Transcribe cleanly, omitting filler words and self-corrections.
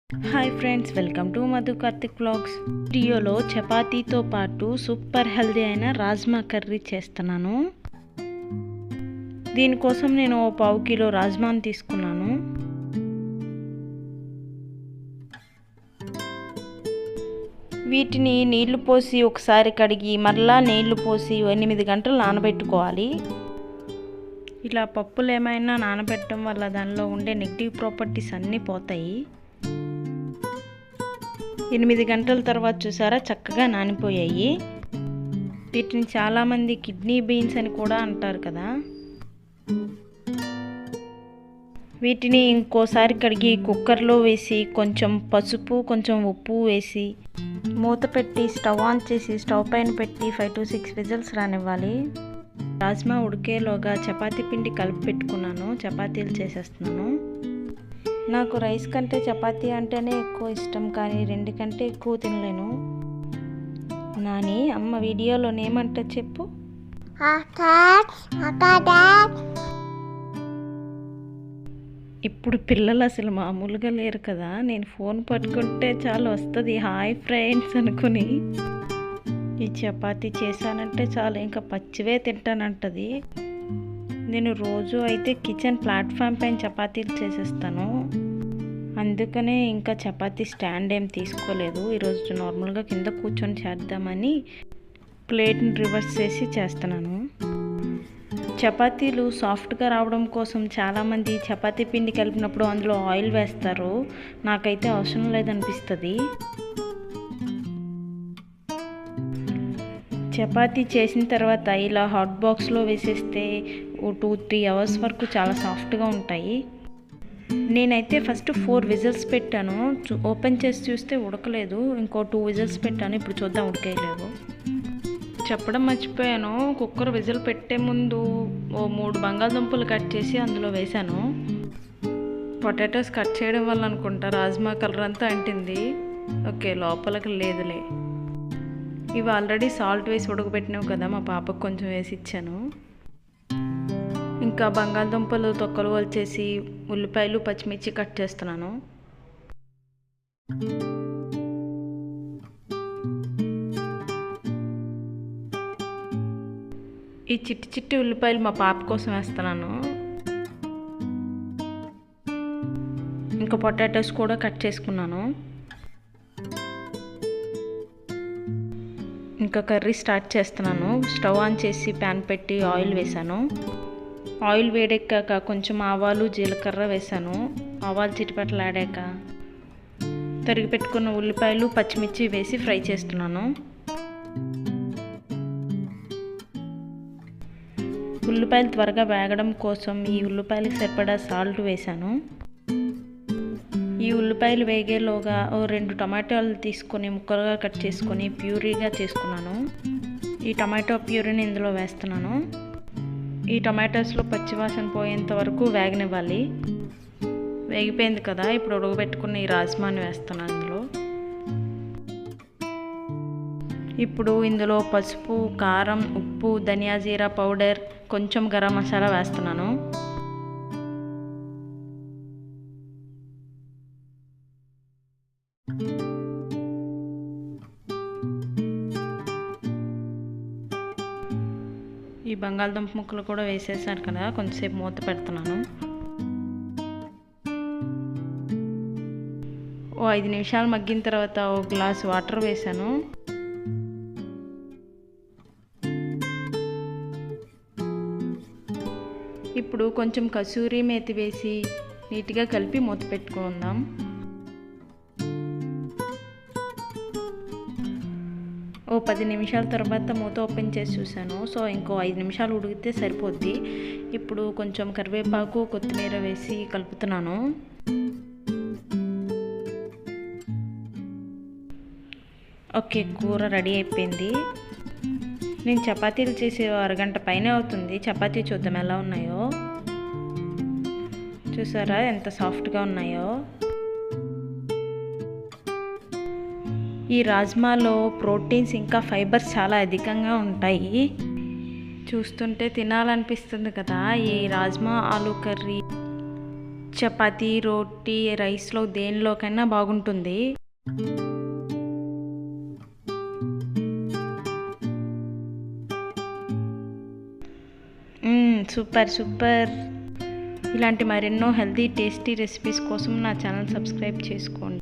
Hi friends, welcome to Madhu Karthik vlogs. వీడియోలో చపాతీతో పాటు super healthy అయిన రాజ్మా కర్రీ చేస్తున్నాను. దీనికోసం నేను 1/2 కిలో రాజ్మాని తీసుకున్నాను. వీటిని నీళ్లు పోసి ఒకసారి కడిగి మరలా నీళ్లు పోసి 8 గంటలు నానబెట్టుకోవాలి. ఇలా పప్పులు ఏమైనా నానబెట్టడం వల్ల దానిలో ఉండే నెగిటివ్ ప్రాపర్టీస్ అన్నీ పోతాయి. 8 గంటల తర్వాత చూసారా చక్కగా నానిపోయాయి. వీటిని చాలామంది కిడ్నీ బీన్స్ అని కూడా అంటారు కదా. వీటిని ఇంకోసారి కడిగి కుక్కర్లో వేసి కొంచెం పసుపు కొంచెం ఉప్పు వేసి మూత పెట్టి స్టవ్ ఆన్ చేసి స్టవ్ పైన పెట్టి 5 to 6 విజిల్స్ రానివ్వాలి. రాజ్మా ఉడికేలోగా చపాతీ పిండి కలిపి పెట్టుకున్నాను. చపాతీలు చేసేస్తున్నాను. నాకు రైస్ కంటే చపాతీ అంటేనే ఎక్కువ ఇష్టం, కానీ 2 కంటే ఎక్కువ తినలేను. నాని అమ్మ వీడియోలో ఏమంటా చెప్పు. ఇప్పుడు పిల్లలు అసలు మామూలుగా లేరు కదా. నేను ఫోన్ పట్టుకుంటే చాలు వస్తుంది హాయ్ ఫ్రెండ్స్ అనుకుని. ఈ చపాతీ చేశానంటే చాలు ఇంకా పచ్చివే తింటానంటది. నేను రోజు అయితే కిచెన్ ప్లాట్ఫామ్ పైన చపాతీలు చేసేస్తాను. అందుకనే ఇంకా చపాతీ స్టాండ్ ఏం తీసుకోలేదు. ఈరోజు నార్మల్గా కింద కూర్చొని చేద్దామని ప్లేట్ని రివర్స్ చేసి చేస్తున్నాను. చపాతీలు సాఫ్ట్గా రావడం కోసం చాలామంది చపాతీ పిండి కలిపినప్పుడు అందులో ఆయిల్ వేస్తారు. నాకైతే అవసరం లేదనిపిస్తుంది. చపాతీ చేసిన తర్వాత ఇలా హాట్ బాక్స్లో వేసేస్తే 2-3 అవర్స్ వరకు చాలా సాఫ్ట్గా ఉంటాయి. నేనైతే ఫస్ట్ 4 విజిల్స్ పెట్టాను. ఓపెన్ చేసి చూస్తే ఉడకలేదు. ఇంకో 2 విజిల్స్ పెట్టాను. ఇప్పుడు చూద్దాం ఉడికేయలేవు. చెప్పడం మర్చిపోయాను, కుక్కర్ విజిల్ పెట్టే ముందు 3 బంగాళదుంపలు కట్ చేసి అందులో వేశాను. పొటాటోస్ కట్ చేయడం వల్ల అనుకుంటా రాజ్మా కలర్ అంతా అంటింది. ఓకే, లోపలికి లేదులే. ఇవి ఆల్రెడీ సాల్ట్ వేసి ఉడకబెట్టినావు కదా, మా పాపకు కొంచెం వేసి ఇచ్చాను. ఇంకా బంగాళదుంపలు తొక్కలు వలిచేసి ఉల్లిపాయలు పచ్చిమిర్చి కట్ చేస్తున్నాను. ఈ చిట్టి చిట్టి ఉల్లిపాయలు మా పాప కోసం వేస్తున్నాను. ఇంకా పొటాటోస్ కూడా కట్ చేసుకున్నాను. ఇంకా కర్రీ స్టార్ట్ చేస్తున్నాను. స్టవ్ ఆన్ చేసి ప్యాన్ పెట్టి ఆయిల్ వేసాను. ఆయిల్ వేడెక్కాక కొంచెం ఆవాలు జీలకర్ర వేసాను. ఆవాలు చిటిపటలాడాక తరిగి పెట్టుకున్న ఉల్లిపాయలు పచ్చిమిర్చి వేసి ఫ్రై చేస్తున్నాను. ఉల్లిపాయలు త్వరగా వేగడం కోసం ఈ ఉల్లిపాయలకు సరిపడా సాల్ట్ వేసాను. ఈ ఉల్లిపాయలు వేగేలోగా 2 టమాటాలు తీసుకొని ముక్కలుగా కట్ చేసుకొని ప్యూరీగా చేసుకున్నాను. ఈ టమాటో ప్యూరీని ఇందులో వేస్తున్నాను. ఈ టమాటోస్లో పచ్చివాసన పోయేంత వరకు వేగనివ్వాలి. వేగిపోయింది కదా, ఇప్పుడు ఉడకబెట్టుకున్న ఈ రాజ్మాని వేస్తున్నాను ఇందులో. ఇప్పుడు ఇందులో పసుపు, కారం, ఉప్పు, ధనియా జీరా పౌడర్, కొంచెం గరం మసాలా వేస్తున్నాను. ఈ బంగాళదుంప ముక్కలు కూడా వేసేసాను కదా, కొంచెంసేపు మూత పెడుతున్నాను. 5 నిమిషాలు మగ్గిన తర్వాత 1 గ్లాస్ వాటర్ వేసాను. ఇప్పుడు కొంచెం కసూరి మేతి వేసి నీట్గా కలిపి మూత పెట్టుకుందాం. ఓ 10 నిమిషాల తర్వాత మూత ఓపెన్ చేసి చూశాను. సో ఇంకో 5 నిమిషాలు ఉడికితే సరిపోద్ది. ఇప్పుడు కొంచెం కరివేపాకు కొత్తిమీర వేసి కలుపుతున్నాను. ఓకే, కూర రెడీ అయిపోయింది. నేను చపాతీలు చేసే 1 గంట పైనే అవుతుంది. చపాతీ చూద్దాం ఎలా ఉన్నాయో. చూసారా ఎంత సాఫ్ట్గా ఉన్నాయో. ఈ రాజ్మాలో ప్రోటీన్స్ ఇంకా ఫైబర్స్ చాలా అధికంగా ఉంటాయి. చూస్తుంటే తినాలనిపిస్తుంది కదా. ఈ రాజ్మా ఆలూ కర్రీ చపాతీ, రోటీ, రైస్లో దేనిలోకైనా బాగుంటుంది. Super super. ఇలాంటి మరెన్నో హెల్తీ టేస్టీ రెసిపీస్ కోసం నా ఛానల్ సబ్స్క్రైబ్ చేసుకోండి.